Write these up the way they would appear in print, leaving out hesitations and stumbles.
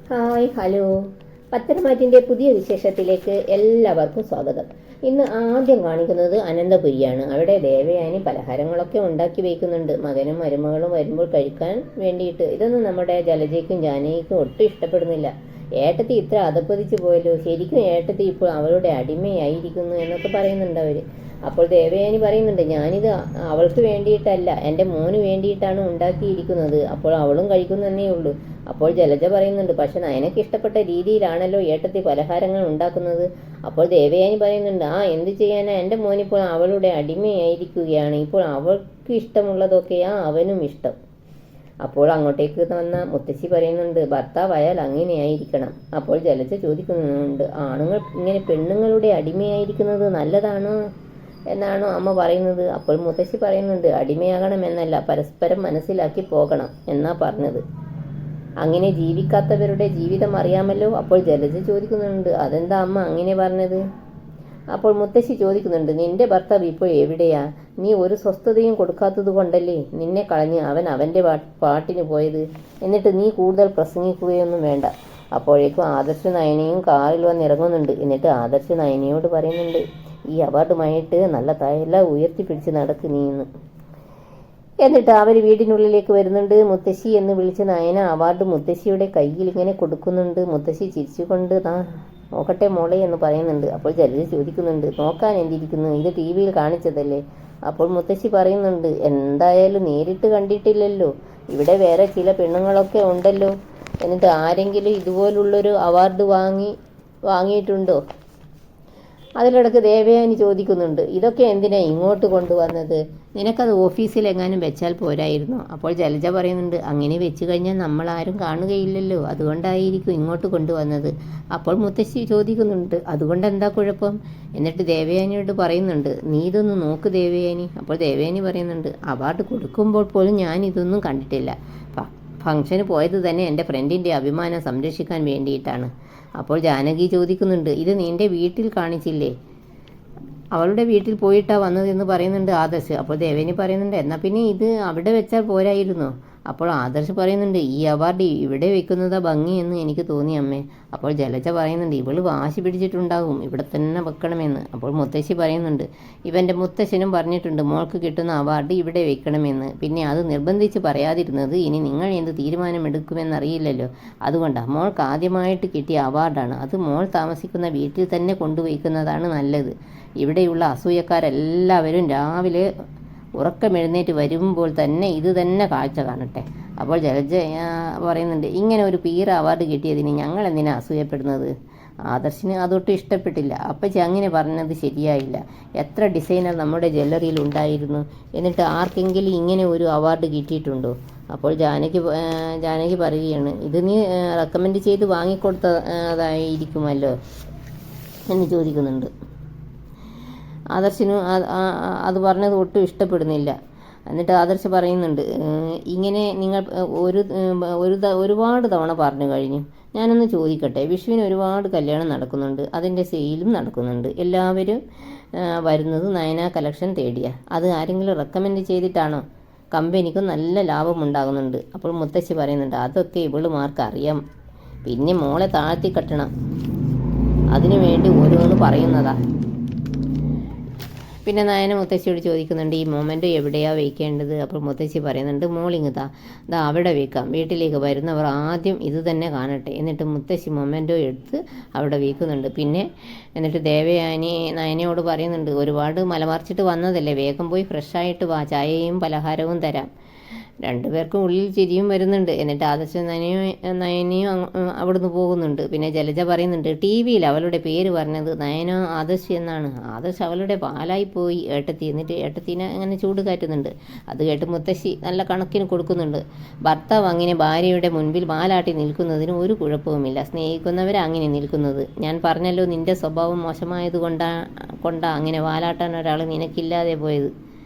Hi hello, പത്തരമാറ്റിൻ്റെ പുതിയ വിശേഷത്തിലേക്ക് എല്ലാവർക്കും സ്വാഗതം. ഇന്ന് ആദ്യം കാണിക്കുന്നത് അനന്തപുരിയാണ്. അവിടെ ദേവയാനി പലഹാരങ്ങളൊക്കെ ഉണ്ടാക്കി വയ്ക്കുന്നുണ്ട് മകനും മരുമകളും വരുമ്പോൾ കഴിക്കാൻ വേണ്ടിയിട്ട്. ഇതൊന്നും നമ്മുടെ ജലജയ്ക്കും ജാനകിക്കും ഒട്ടും ഇഷ്ടപ്പെടുന്നില്ല. ഏട്ടത്തി ഇത്ര അധപ്പതിച്ചു പോയല്ലോ, ശരിക്കും ഏട്ടത്തി ഇപ്പോൾ അവളുടെ അടിമയായിരിക്കുന്നു എന്നൊക്കെ പറയുന്നുണ്ട് അവർ. അപ്പോൾ ദേവയാനി പറയുന്നുണ്ട്, ഞാനിത് അവൾക്ക് വേണ്ടിയിട്ടല്ല, എൻ്റെ മോന് വേണ്ടിയിട്ടാണ് ഉണ്ടാക്കിയിരിക്കുന്നത്. അപ്പോൾ അവളും കഴിക്കുന്നതന്നേ ഉള്ളൂ. അപ്പോൾ ജലജ പറയുന്നുണ്ട്, പക്ഷെ നയനക്ക് ഇഷ്ടപ്പെട്ട രീതിയിലാണല്ലോ ഏട്ടത്തി പലഹാരങ്ങൾ ഉണ്ടാക്കുന്നത്. അപ്പോൾ ദേവയാനി പറയുന്നുണ്ട്, എന്ത് ചെയ്യാനാ, എൻ്റെ മോനിപ്പോൾ അവളുടെ അടിമയായിരിക്കുകയാണ്. ഇപ്പോൾ അവൾക്ക് ഇഷ്ടമുള്ളതൊക്കെയാ അവനും ഇഷ്ടം. അപ്പോൾ അങ്ങോട്ടേക്ക് വന്ന മുത്തശ്ശി പറയുന്നുണ്ട്, ഭർത്താവായാൽ അങ്ങനെയായിരിക്കണം. അപ്പോൾ ജലജ ചോദിക്കുന്നുണ്ട്, ആണുങ്ങൾ ഇങ്ങനെ പെണ്ണുങ്ങളുടെ അടിമയായിരിക്കുന്നത് നല്ലതാണോ എന്നാണോ അമ്മ പറയുന്നത്? അപ്പോൾ മുത്തശ്ശി പറയുന്നുണ്ട്, അടിമയാകണമെന്നല്ല, പരസ്പരം മനസ്സിലാക്കി പോകണം എന്നാ പറഞ്ഞത്. അങ്ങനെ ജീവിക്കാത്തവരുടെ ജീവിതം അറിയാമല്ലോ. അപ്പോൾ ജലജ ചോദിക്കുന്നുണ്ട്, അതെന്താ അമ്മ അങ്ങനെ പറഞ്ഞത്? അപ്പോൾ മുത്തശ്ശി ചോദിക്കുന്നുണ്ട്, നിന്റെ ഭർത്താവ് ഇപ്പോൾ എവിടെയാ? നീ ഒരു സ്വസ്ഥതയും കൊടുക്കാത്തത് കൊണ്ടല്ലേ നിന്നെ കളഞ്ഞ് അവൻ അവൻ്റെ പാട്ടിന് പോയത്. എന്നിട്ട് നീ കൂടുതൽ പ്രസംഗിക്കുകയൊന്നും വേണ്ട. അപ്പോഴേക്കും ആദർശ നയനയും കാറിൽ വന്നിറങ്ങുന്നുണ്ട്. എന്നിട്ട് ആദർശ നയനയോട് പറയുന്നുണ്ട്, ഈ അവാർഡുമായിട്ട് നല്ല തല ഉയർത്തിപ്പിടിച്ച് നടക്ക് നീന്ന്. എന്നിട്ട് അവർ വീടിനുള്ളിലേക്ക് വരുന്നുണ്ട്. മുത്തശ്ശി എന്ന് വിളിച്ച് നയന അവാർഡ് മുത്തശ്ശിയുടെ കയ്യിൽ ഇങ്ങനെ കൊടുക്കുന്നുണ്ട്. മുത്തശ്ശി ചിരിച്ചുകൊണ്ട്, നോക്കട്ടെ മോളെ എന്ന് പറയുന്നുണ്ട്. അപ്പോൾ ജലജ ചോദിക്കുന്നുണ്ട്, നോക്കാൻ എന്തിരിക്കുന്നു, ഇത് ടി വിയിൽ കാണിച്ചതല്ലേ? അപ്പോൾ മുത്തശ്ശി പറയുന്നുണ്ട്, എന്തായാലും നേരിട്ട് കണ്ടിട്ടില്ലല്ലോ, ഇവിടെ വേറെ ചില പെണ്ണുങ്ങളൊക്കെ ഉണ്ടല്ലോ. എന്നിട്ട് ആരെങ്കിലും ഇതുപോലുള്ളൊരു അവാർഡ് വാങ്ങിയിട്ടുണ്ടോ? അതിലിടക്ക് ദേവയാനി ചോദിക്കുന്നുണ്ട്, ഇതൊക്കെ എന്തിനാ ഇങ്ങോട്ട് കൊണ്ടുവന്നത്? നിനക്കത് ഓഫീസിലെങ്ങാനും വെച്ചാൽ പോരായിരുന്നോ? അപ്പോൾ ജലജ പറയുന്നുണ്ട്, അങ്ങനെ വെച്ച് കഴിഞ്ഞാൽ നമ്മളാരും കാണുകയില്ലല്ലോ, അതുകൊണ്ടായിരിക്കും ഇങ്ങോട്ട് കൊണ്ടുവന്നത്. അപ്പോൾ മുത്തശ്ശി ചോദിക്കുന്നുണ്ട്, അതുകൊണ്ട് എന്താ കുഴപ്പം? എന്നിട്ട് ദേവയാനിയോട് പറയുന്നുണ്ട്, നീ ഇതൊന്ന് നോക്ക് ദേവയാനി. അപ്പോൾ ദേവയാനി പറയുന്നുണ്ട്, അവാർഡ് കൊടുക്കുമ്പോൾ പോലും ഞാൻ ഇതൊന്നും കണ്ടിട്ടില്ല. ഫംഗ്ഷന് പോയത് തന്നെ എൻ്റെ ഫ്രണ്ടിൻ്റെ അഭിമാനം സംരക്ഷിക്കാൻ വേണ്ടിയിട്ടാണ്. അപ്പോൾ ജാനകി ചോദിക്കുന്നുണ്ട്, ഇത് നിൻ്റെ വീട്ടിൽ കാണിച്ചില്ലേ? അവളുടെ വീട്ടിൽ പോയിട്ടാണ് വന്നതെന്ന് പറയുന്നുണ്ട് ആദർശ്. അപ്പോൾ ദേവേനി പറയുന്നുണ്ട്, എന്നാൽ പിന്നെ ഇത് അവിടെ വെച്ചാൽ പോരായിരുന്നോ? അപ്പോൾ ആദർശ് പറയുന്നുണ്ട്, ഈ അവാർഡ് ഇവിടെ വെക്കുന്നതാ ഭംഗി എന്ന് എനിക്ക് തോന്നി അമ്മേ. അപ്പോൾ ജലജ പറയുന്നുണ്ട്, ഇവള് വാശി പിടിച്ചിട്ടുണ്ടാകും ഇവിടെ തന്നെ വെക്കണമെന്ന്. അപ്പോൾ മുത്തശ്ശി പറയുന്നുണ്ട്, ഇവൻ്റെ മുത്തശ്ശനും പറഞ്ഞിട്ടുണ്ട് മോൾക്ക് കിട്ടുന്ന അവാർഡ് ഇവിടെ വെക്കണമെന്ന്. പിന്നെ അത് നിർബന്ധിച്ച് പറയാതിരുന്നത് ഇനി നിങ്ങൾ എന്ത് തീരുമാനമെടുക്കുമെന്നറിയില്ലല്ലോ, അതുകൊണ്ടാണ്. മോൾക്ക് ആദ്യമായിട്ട് കിട്ടിയ അവാർഡാണ്, അത് മോൾ താമസിക്കുന്ന വീട്ടിൽ തന്നെ കൊണ്ടുവയ്ക്കുന്നതാണ് നല്ലത്. ഇവിടെയുള്ള അസൂയക്കാരെല്ലാവരും രാവിലെ ഉറക്കമെഴുന്നേറ്റ് വരുമ്പോൾ തന്നെ ഇത് തന്നെ കാഴ്ച കാണട്ടെ. അപ്പോൾ ജലജ പറയുന്നുണ്ട്, ഇങ്ങനെ ഒരു പീറ അവാർഡ് കിട്ടിയതിന് ഞങ്ങൾ എന്തിനാ അസൂയപ്പെടുന്നത്? ആദർശിന് അതൊട്ടും ഇഷ്ടപ്പെട്ടില്ല. അപ്പച്ചി അങ്ങനെ പറഞ്ഞത് ശരിയായില്ല. എത്ര ഡിസൈനർ നമ്മുടെ ജ്വല്ലറിയിൽ ഉണ്ടായിരുന്നു, എന്നിട്ട് ആർക്കെങ്കിലും ഇങ്ങനെ ഒരു അവാർഡ് കിട്ടിയിട്ടുണ്ടോ? അപ്പോൾ ജാനകി പറയുകയാണ്, ഇത് നീ റെക്കമെൻഡ് ചെയ്ത് വാങ്ങിക്കൊടുത്തതായിരിക്കുമല്ലോ എന്ന് ചോദിക്കുന്നുണ്ട്. ആദർശിന് അത് പറഞ്ഞത് ഒട്ടും ഇഷ്ടപ്പെടുന്നില്ല. എന്നിട്ട് ആദർശ് പറയുന്നുണ്ട്, ഇങ്ങനെ നിങ്ങൾ ഒരുപാട് തവണ പറഞ്ഞു കഴിഞ്ഞു. ഞാനൊന്ന് ചോദിക്കട്ടെ, വിഷുവിന് ഒരുപാട് കല്യാണം നടക്കുന്നുണ്ട്, അതിൻ്റെ സെയിലും നടക്കുന്നുണ്ട്, എല്ലാവരും വരുന്നത് നയന കളക്ഷൻ തേടിയ. അത് ആരെങ്കിലും റെക്കമെൻഡ് ചെയ്തിട്ടാണോ? കമ്പനിക്കും നല്ല ലാഭമുണ്ടാകുന്നുണ്ട്. അപ്പോൾ മുത്തശ്ശി പറയുന്നുണ്ട്, അതൊക്കെ ഇവളുമാർക്ക് അറിയാം, പിന്നെ മോളെ താഴ്ത്തി കെട്ടണം, അതിനു വേണ്ടി ഓരോന്ന് പറയുന്നതാ. പിന്നെ നയന മുത്തശ്ശിയോട് ചോദിക്കുന്നുണ്ട്, ഈ മൊമെൻ്റ് എവിടെയാണ് വയ്ക്കേണ്ടത്? അപ്പോൾ മുത്തശ്ശി പറയുന്നുണ്ട്, മോളിങ് ദാ അവിടെ വയ്ക്കാം, വീട്ടിലേക്ക് വരുന്നവർ ആദ്യം ഇത് തന്നെ കാണട്ടെ. എന്നിട്ട് മുത്തശ്ശി മൊമെൻ്റോ എടുത്ത് അവിടെ വയ്ക്കുന്നുണ്ട്. എന്നിട്ട് ദേവയാനി നയനയോട് പറയുന്നുണ്ട്, ഒരുപാട് മലമറിച്ചിട്ട് വന്നതല്ലേ, വേഗം പോയി ഫ്രഷായിട്ട് വാ, ചായയും പലഹാരവും തരാം. രണ്ടുപേർക്കും ഉള്ളിൽ ചിരിയും വരുന്നുണ്ട്. എന്നിട്ട് ആദർശ നയനയും അവിടുന്ന് പോകുന്നുണ്ട്. പിന്നെ ജലജ പറയുന്നുണ്ട്, ടി വിയിൽ അവളുടെ പേര് പറഞ്ഞത് നയന ആദർശ് എന്നാണ്. ആദർശ് അവളുടെ പാലായിപ്പോയി ഏട്ടത്തി. എന്നിട്ട് ഏട്ടത്തിനെ അങ്ങനെ ചൂട് കാറ്റുന്നുണ്ട്. അത് കേട്ട് മുത്തശ്ശി നല്ല കണക്കിന് കൊടുക്കുന്നുണ്ട്. ഭർത്താവ് അങ്ങനെ ഭാര്യയുടെ മുൻപിൽ വാലാട്ടി നിൽക്കുന്നതിന് ഒരു കുഴപ്പവുമില്ല, സ്നേഹിക്കുന്നവരെ അങ്ങനെ നിൽക്കുന്നത്. ഞാൻ പറഞ്ഞല്ലോ, നിൻ്റെ സ്വഭാവം മോശമായത് കൊണ്ടാ അങ്ങനെ വാലാട്ടാൻ ഒരാൾ നിനക്കില്ലാതെ പോയത്.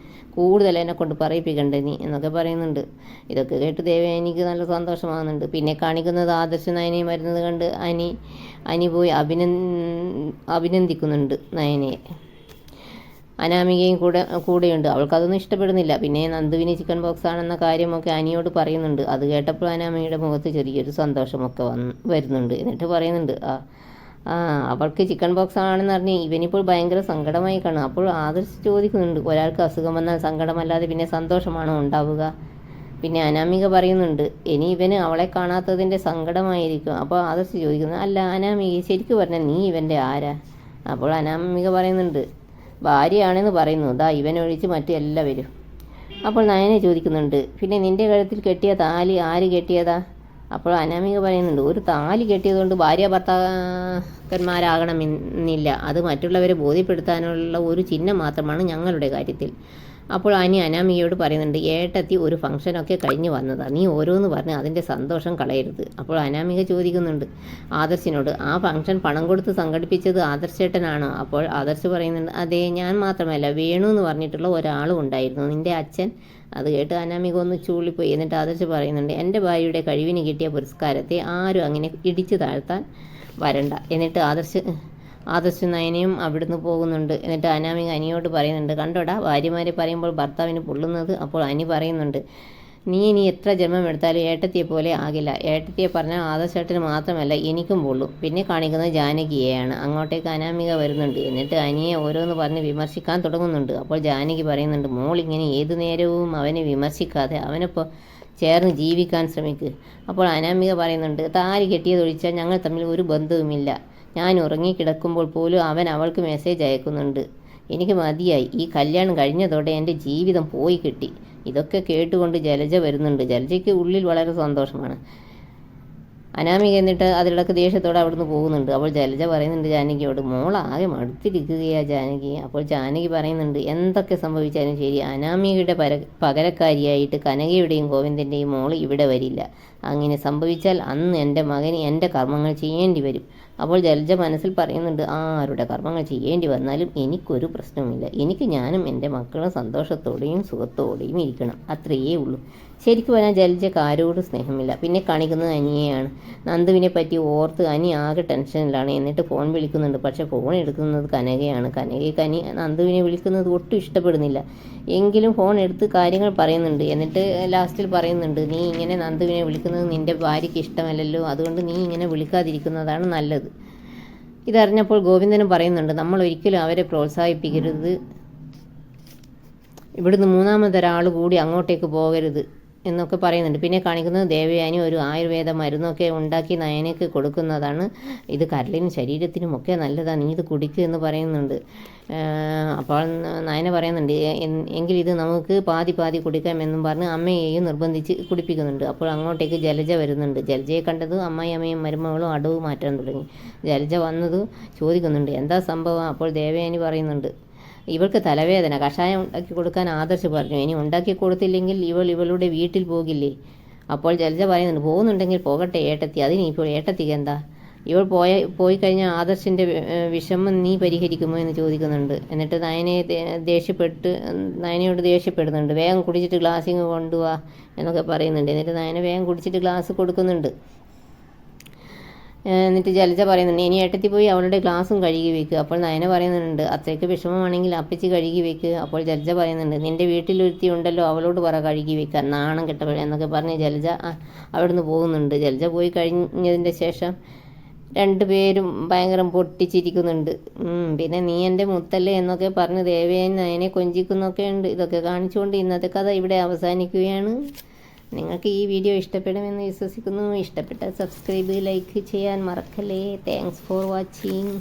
കൂടുതൽ എന്നെ കൊണ്ട് പറയിപ്പിക്കണ്ടേ നീ എന്നൊക്കെ പറയുന്നുണ്ട്. ഇതൊക്കെ കേട്ട് ദേവയാനിക്ക് നല്ല സന്തോഷമാകുന്നുണ്ട്. പിന്നെ കാണിക്കുന്നത് ആദർശ നയനയും വരുന്നത് കണ്ട് അനി പോയി അഭിനന്ദിക്കുന്നുണ്ട് നയനയെ. അനാമികയും കൂടെയുണ്ട്. അവൾക്കതൊന്നും ഇഷ്ടപ്പെടുന്നില്ല. പിന്നെ നന്ദുവിന് ചിക്കൻ ബോക്സ് ആണെന്ന കാര്യമൊക്കെ അനിയോട് പറയുന്നുണ്ട്. അത് കേട്ടപ്പോൾ അനാമികയുടെ മുഖത്ത് ചെറിയൊരു സന്തോഷമൊക്കെ വരുന്നുണ്ട്. എന്നിട്ട് പറയുന്നുണ്ട്, അവൾക്ക് ചിക്കൻ ബോക്സ് ആണെന്ന് പറഞ്ഞ് ഇവനിപ്പോൾ ഭയങ്കര സങ്കടമായി കാണും. അപ്പോൾ ആദർശ് ചോദിക്കുന്നുണ്ട്, ഒരാൾക്ക് അസുഖം വന്നാൽ സങ്കടമല്ലാതെ പിന്നെ സന്തോഷമാണോ ഉണ്ടാവുക? പിന്നെ അനാമിക പറയുന്നുണ്ട്, ഇനി ഇവന് അവളെ കാണാത്തതിൻ്റെ സങ്കടമായിരിക്കും. അപ്പോൾ ആദർശ് ചോദിക്കുന്നു, അല്ല അനാമിക, ശരിക്കും പറഞ്ഞാൽ നീ ഇവൻ്റെ ആരാ? അപ്പോൾ അനാമിക പറയുന്നുണ്ട്, ഭാര്യയാണെന്ന് പറയുന്നു, ഇവനൊഴിച്ച് മറ്റെല്ലാവരും. അപ്പോൾ നയനെ ചോദിക്കുന്നുണ്ട്, പിന്നെ നിൻ്റെ കഴുത്തിൽ കെട്ടിയ താലി ആര് കെട്ടിയതാ? അപ്പോൾ അനാമിക പറയുന്നുണ്ട്, ഒരു താലി കെട്ടിയതുകൊണ്ട് ഭാര്യ ഭർത്താക്കന്മാരാകണമെന്നില്ല. അത് മറ്റുള്ളവരെ ബോധ്യപ്പെടുത്താനുള്ള ഒരു ചിഹ്നം മാത്രമാണ് ഞങ്ങളുടെ കാര്യത്തിൽ. അപ്പോൾ അനാമികയോട് പറയുന്നുണ്ട്, ഏട്ടത്തി ഒരു ഫംഗ്ഷനൊക്കെ കഴിഞ്ഞ് വന്നതാണ്, നീ ഓരോന്ന് പറഞ്ഞ് അതിൻ്റെ സന്തോഷം കളയരുത്. അപ്പോൾ അനാമിക ചോദിക്കുന്നുണ്ട് ആദർശിനോട്, ആ ഫംഗ്ഷൻ പണം കൊടുത്ത് സംഘടിപ്പിച്ചത് ആദർശേട്ടനാണോ? അപ്പോൾ ആദർശ് പറയുന്നുണ്ട്, അതെ, ഞാൻ മാത്രമല്ല, വേണു എന്ന് പറഞ്ഞിട്ടുള്ള ഒരാളും ഉണ്ടായിരുന്നു, നിൻ്റെ അച്ഛൻ. അത് കേട്ട് അനാമിക ഒന്ന് ചൂളിപ്പോയി. എന്നിട്ട് ആദർശ് പറയുന്നുണ്ട്, എൻ്റെ ഭാര്യയുടെ കഴിവിന് കിട്ടിയ പുരസ്കാരത്തെ ആരും അങ്ങനെ ഇടിച്ചു താഴ്ത്താൻ വരണ്ട. എന്നിട്ട് ആദർശ് നയനയും അവിടുന്ന് പോകുന്നുണ്ട്. എന്നിട്ട് അനാമിക അനിയോട് പറയുന്നുണ്ട്, കണ്ടോടാ ഭാര്യമാരെ പറയുമ്പോൾ ഭർത്താവിന് പൊള്ളുന്നത്. അപ്പോൾ അനി പറയുന്നുണ്ട്, നീ എത്ര ജന്മം എടുത്താലും ഏട്ടത്തിയെ പോലെ ആകില്ല. ഏട്ടത്തിയെ പറഞ്ഞാൽ ആദർശേട്ടന് മാത്രമല്ല എനിക്കും പൊള്ളും. പിന്നെ കാണിക്കുന്നത് ജാനകിയെയാണ്. അങ്ങോട്ടേക്ക് അനാമിക വരുന്നുണ്ട്. എന്നിട്ട് അനിയെ ഓരോന്ന് പറഞ്ഞ് വിമർശിക്കാൻ തുടങ്ങുന്നുണ്ട്. അപ്പോൾ ജാനകി പറയുന്നുണ്ട്, മോളിങ്ങനെ ഏതു നേരവും അവനെ വിമർശിക്കാതെ അവനൊപ്പം ചേർന്ന് ജീവിക്കാൻ ശ്രമിക്കുക. അപ്പോൾ അനാമിക പറയുന്നുണ്ട്, താലി കെട്ടിയതൊഴിച്ചാൽ ഞങ്ങൾ തമ്മിൽ ഒരു ബന്ധവുമില്ല. ഞാൻ ഉറങ്ങിക്കിടക്കുമ്പോൾ പോലും അവൻ അവൾക്ക് മെസ്സേജ് അയക്കുന്നുണ്ട്. എനിക്ക് മതിയായി. ഈ കല്യാണം കഴിഞ്ഞതോടെ എൻ്റെ ജീവിതം പോയി കിട്ടി. ഇതൊക്കെ കേട്ടുകൊണ്ട് ജലജ വരുന്നുണ്ട്. ജലജയ്ക്ക് ഉള്ളിൽ വളരെ സന്തോഷമാണ്. അനാമിക എന്നിട്ട് അതിലൊക്കെ ദേഷ്യത്തോടെ അവിടുന്ന് പോകുന്നുണ്ട്. അപ്പോൾ ജലജ പറയുന്നുണ്ട് ജാനകിയോട്, മോളാകെ മടുത്തിരിക്കുകയാണ് ജാനകി. അപ്പോൾ ജാനകി പറയുന്നുണ്ട്, എന്തൊക്കെ സംഭവിച്ചാലും ശരി, അനാമികയുടെ പകരക്കാരിയായിട്ട് കനകയുടെയും ഗോവിന്ദൻ്റെയും മോൾ ഇവിടെ വരില്ല. അങ്ങനെ സംഭവിച്ചാൽ അന്ന് എൻ്റെ മകന് എൻ്റെ കർമ്മങ്ങൾ ചെയ്യേണ്ടി വരും. അപ്പോൾ ജലജ മനസ്സിൽ പറയുന്നുണ്ട്, ആരുടെ കർമ്മങ്ങൾ ചെയ്യേണ്ടി വന്നാലും എനിക്കൊരു പ്രശ്നവുമില്ല. എനിക്ക് ഞാനും എൻ്റെ മക്കളും സന്തോഷത്തോടെയും സുഖത്തോടെയും ഇരിക്കണം, അത്രയേ ഉള്ളൂ. ശരിക്കും പറഞ്ഞാൽ ജലജയ്ക്ക് ആരോടും സ്നേഹമില്ല. പിന്നെ കാണിക്കുന്നത് അനിയെയാണ്. നന്ദുവിനെ പറ്റി ഓർത്ത് അനി ആകെ ടെൻഷനിലാണ്. എന്നിട്ട് ഫോൺ വിളിക്കുന്നുണ്ട്. പക്ഷേ ഫോൺ എടുക്കുന്നത് കനകയാണ്. കനകയ്ക്ക് നന്ദുവിനെ വിളിക്കുന്നത് ഒട്ടും ഇഷ്ടപ്പെടുന്നില്ല. എങ്കിലും ഫോൺ എടുത്ത് കാര്യങ്ങൾ പറയുന്നുണ്ട്. എന്നിട്ട് ലാസ്റ്റിൽ പറയുന്നുണ്ട്, നീ ഇങ്ങനെ നന്ദുവിനെ വിളിക്കുന്നത് നിൻ്റെ ഭാര്യയ്ക്ക് ഇഷ്ടമല്ലല്ലോ, അതുകൊണ്ട് നീ ഇങ്ങനെ വിളിക്കാതിരിക്കുന്നതാണ് നല്ലത്. ഇതറിഞ്ഞപ്പോൾ ഗോവിന്ദനും പറയുന്നുണ്ട്, നമ്മൾ ഒരിക്കലും അവരെ പ്രോത്സാഹിപ്പിക്കരുത്, ഇവിടുന്ന് മൂന്നാമതൊരാൾ കൂടി അങ്ങോട്ടേക്ക് പോകരുത് എന്നൊക്കെ പറയുന്നുണ്ട്. പിന്നെ കാണിക്കുന്നത് ദേവയാനി ഒരു ആയുർവേദ മരുന്നൊക്കെ ഉണ്ടാക്കി നയനയ്ക്ക് കൊടുക്കുന്നതാണ്. ഇത് കരളിനും ശരീരത്തിനുമൊക്കെ നല്ലതാണ്, നീ ഇത് കുടിക്കുക എന്ന് പറയുന്നുണ്ട്. അപ്പോൾ നയന പറയുന്നുണ്ട്, എങ്കിൽ ഇത് നമുക്ക് പാതി കുടിക്കാമെന്നും പറഞ്ഞ് അമ്മയെയും നിർബന്ധിച്ച് കുടിപ്പിക്കുന്നുണ്ട്. അപ്പോൾ അങ്ങോട്ടേക്ക് ജലജ വരുന്നുണ്ട്. ജലജയെ കണ്ടത് അമ്മയും മരുമകളും അടവ് മാറ്റാൻ തുടങ്ങി. ജലജ വന്നത് ചോദിക്കുന്നുണ്ട്, എന്താ സംഭവം? അപ്പോൾ ദേവയാനി പറയുന്നുണ്ട്, ഇവൾക്ക് തലവേദന, കഷായം ഉണ്ടാക്കി കൊടുക്കാൻ ആദർശ് പറഞ്ഞു, ഇനി ഉണ്ടാക്കി കൊടുത്തില്ലെങ്കിൽ ഇവളുടെ വീട്ടിൽ പോകില്ലേ? അപ്പോൾ ജലജ പറയുന്നുണ്ട്, പോകുന്നുണ്ടെങ്കിൽ പോകട്ടെ ഏട്ടത്തി, അതിനിപ്പോൾ ഏട്ടത്തിക്ക് എന്താ? ഇവൾ പോയി കഴിഞ്ഞാൽ ആദർശിൻ്റെ വിഷമം നീ പരിഹരിക്കുമോ എന്ന് ചോദിക്കുന്നുണ്ട്. എന്നിട്ട് നയനയോട് ദേഷ്യപ്പെടുന്നുണ്ട്, വേഗം കുടിച്ചിട്ട് ഗ്ലാസ്സിങ് കൊണ്ടുപോവാ എന്നൊക്കെ പറയുന്നുണ്ട്. എന്നിട്ട് നയന വേഗം കുടിച്ചിട്ട് ഗ്ലാസ് കൊടുക്കുന്നുണ്ട്. എന്നിട്ട് ജലജ പറയുന്നുണ്ട്, ഇനി ഏട്ടത്തി പോയി അവളുടെ ഗ്ലാസും കഴുകി വെക്കുക. അപ്പോൾ നയന പറയുന്നുണ്ട്, അത്രയ്ക്ക് വിഷമമാണെങ്കിൽ അപ്പച്ചി കഴുകി വെക്കുക. അപ്പോൾ ജലജ പറയുന്നുണ്ട്, നിൻ്റെ വീട്ടിലൊരുത്തി ഉണ്ടല്ലോ, അവളോട് പറ കഴുകി വെക്കുക, നാണം കെട്ടവൾ എന്നൊക്കെ പറഞ്ഞ് ജലജ അവിടുന്ന് പോകുന്നുണ്ട്. ജലജ പോയി കഴിഞ്ഞതിൻ്റെ ശേഷം രണ്ടുപേരും ഭയങ്കര പൊട്ടിച്ചിരിക്കുന്നുണ്ട്. പിന്നെ നീ എൻ്റെ മുത്തല്ലേ എന്നൊക്കെ പറഞ്ഞ് ദേവയാനി നയനെ കൊഞ്ചിക്കുന്നൊക്കെ ഉണ്ട്. ഇതൊക്കെ കാണിച്ചുകൊണ്ട് ഇന്നത്തെ കഥ ഇവിടെ അവസാനിക്കുകയാണ്. നിങ്ങൾക്ക് ഈ വീഡിയോ ഇഷ്ടപ്പെടുമെന്ന് വിശ്വസിക്കുന്നു. ഇഷ്ടപ്പെട്ടാൽ സബ്സ്ക്രൈബ്, ലൈക്ക് ചെയ്യാൻ മറക്കല്ലേ. Thanks for watching.